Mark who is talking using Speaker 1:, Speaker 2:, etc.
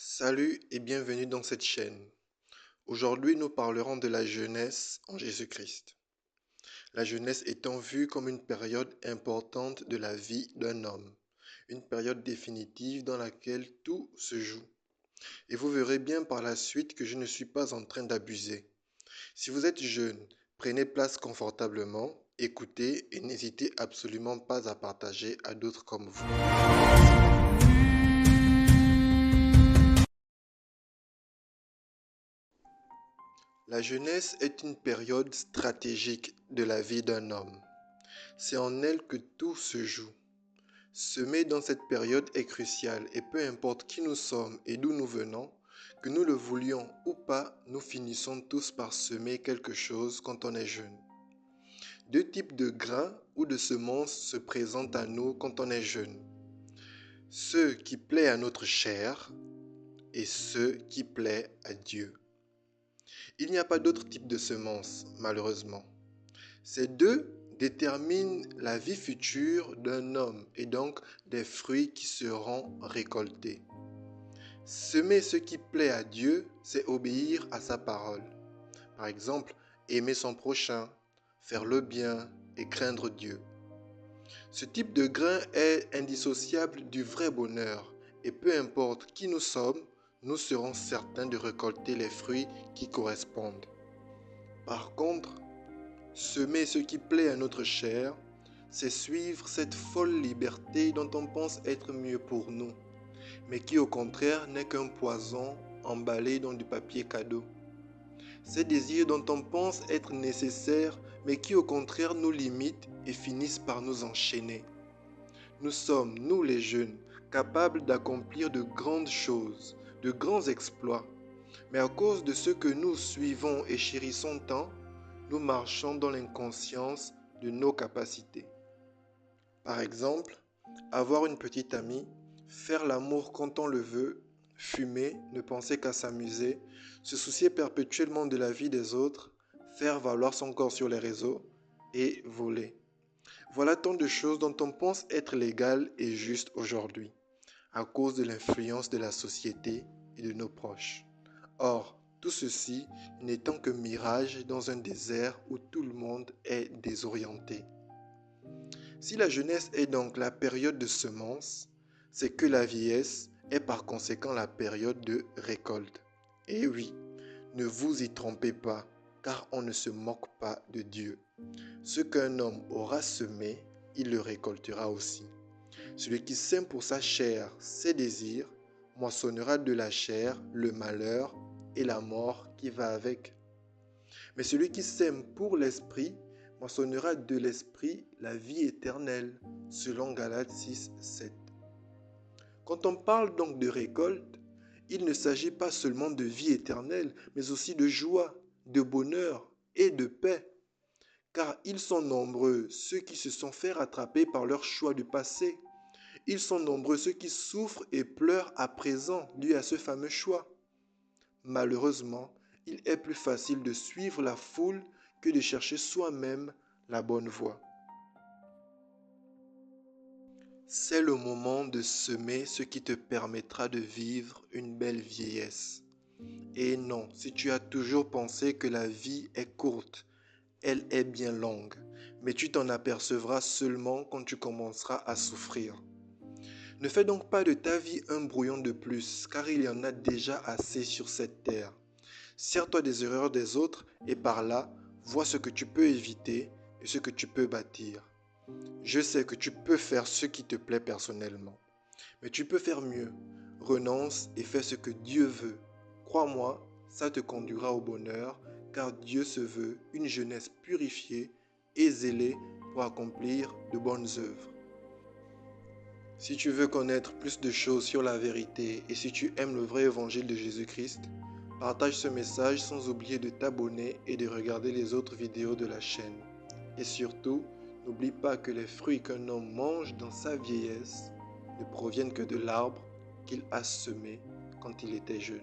Speaker 1: Salut et bienvenue dans cette chaîne. Aujourd'hui, nous parlerons de la jeunesse en Jésus-Christ. La jeunesse étant vue comme une période importante de la vie d'un homme, une période définitive dans laquelle tout se joue. Et vous verrez bien par la suite que je ne suis pas en train d'abuser. Si vous êtes jeune, prenez place confortablement, écoutez et n'hésitez absolument pas à partager à d'autres comme vous. La jeunesse est une période stratégique de la vie d'un homme. C'est en elle que tout se joue. Semer dans cette période est crucial et peu importe qui nous sommes et d'où nous venons, que nous le voulions ou pas, nous finissons tous par semer quelque chose quand on est jeune. Deux types de grains ou de semences se présentent à nous quand on est jeune. Ceux qui plaisent à notre chair et ceux qui plaisent à Dieu. Il n'y a pas d'autre type de semences, malheureusement. Ces deux déterminent la vie future d'un homme et donc des fruits qui seront récoltés. Semer ce qui plaît à Dieu, c'est obéir à sa parole. Par exemple, aimer son prochain, faire le bien et craindre Dieu. Ce type de grain est indissociable du vrai bonheur et peu importe qui nous sommes, nous serons certains de récolter les fruits qui correspondent. Par contre, semer ce qui plaît à notre chair, c'est suivre cette folle liberté dont on pense être mieux pour nous, mais qui au contraire n'est qu'un poison emballé dans du papier cadeau. Ces désirs dont on pense être nécessaires, mais qui au contraire nous limitent et finissent par nous enchaîner. Nous sommes, nous les jeunes, capables d'accomplir de grandes choses, de grands exploits, mais à cause de ce que nous suivons et chérissons tant, nous marchons dans l'inconscience de nos capacités. Par exemple, avoir une petite amie, faire l'amour quand on le veut, fumer, ne penser qu'à s'amuser, se soucier perpétuellement de la vie des autres, faire valoir son corps sur les réseaux et voler. Voilà tant de choses dont on pense être légales et justes aujourd'hui, à cause de l'influence de la société et de nos proches. Or, tout ceci n'étant que mirage dans un désert où tout le monde est désorienté. Si la jeunesse est donc la période de semence, c'est que la vieillesse est par conséquent la période de récolte. Et oui, ne vous y trompez pas, car on ne se moque pas de Dieu. Ce qu'un homme aura semé, il le récoltera aussi. Celui qui sème pour sa chair ses désirs, moissonnera de la chair le malheur et la mort qui va avec. Mais celui qui sème pour l'esprit, moissonnera de l'esprit la vie éternelle, selon Galates 6, 7. Quand on parle donc de récolte, il ne s'agit pas seulement de vie éternelle, mais aussi de joie, de bonheur et de paix. Car ils sont nombreux ceux qui se sont fait rattraper par leur choix du passé. Ils sont nombreux ceux qui souffrent et pleurent à présent dû à ce fameux choix. Malheureusement, il est plus facile de suivre la foule que de chercher soi-même la bonne voie. C'est le moment de semer ce qui te permettra de vivre une belle vieillesse. Et non, si tu as toujours pensé que la vie est courte, elle est bien longue, mais tu t'en apercevras seulement quand tu commenceras à souffrir. Ne fais donc pas de ta vie un brouillon de plus, car il y en a déjà assez sur cette terre. Sers-toi des erreurs des autres et par là, vois ce que tu peux éviter et ce que tu peux bâtir. Je sais que tu peux faire ce qui te plaît personnellement, mais tu peux faire mieux. Renonce et fais ce que Dieu veut. Crois-moi, ça te conduira au bonheur, car Dieu se veut une jeunesse purifiée et zélée pour accomplir de bonnes œuvres. Si tu veux connaître plus de choses sur la vérité et si tu aimes le vrai évangile de Jésus-Christ, partage ce message sans oublier de t'abonner et de regarder les autres vidéos de la chaîne. Et surtout, n'oublie pas que les fruits qu'un homme mange dans sa vieillesse ne proviennent que de l'arbre qu'il a semé quand il était jeune.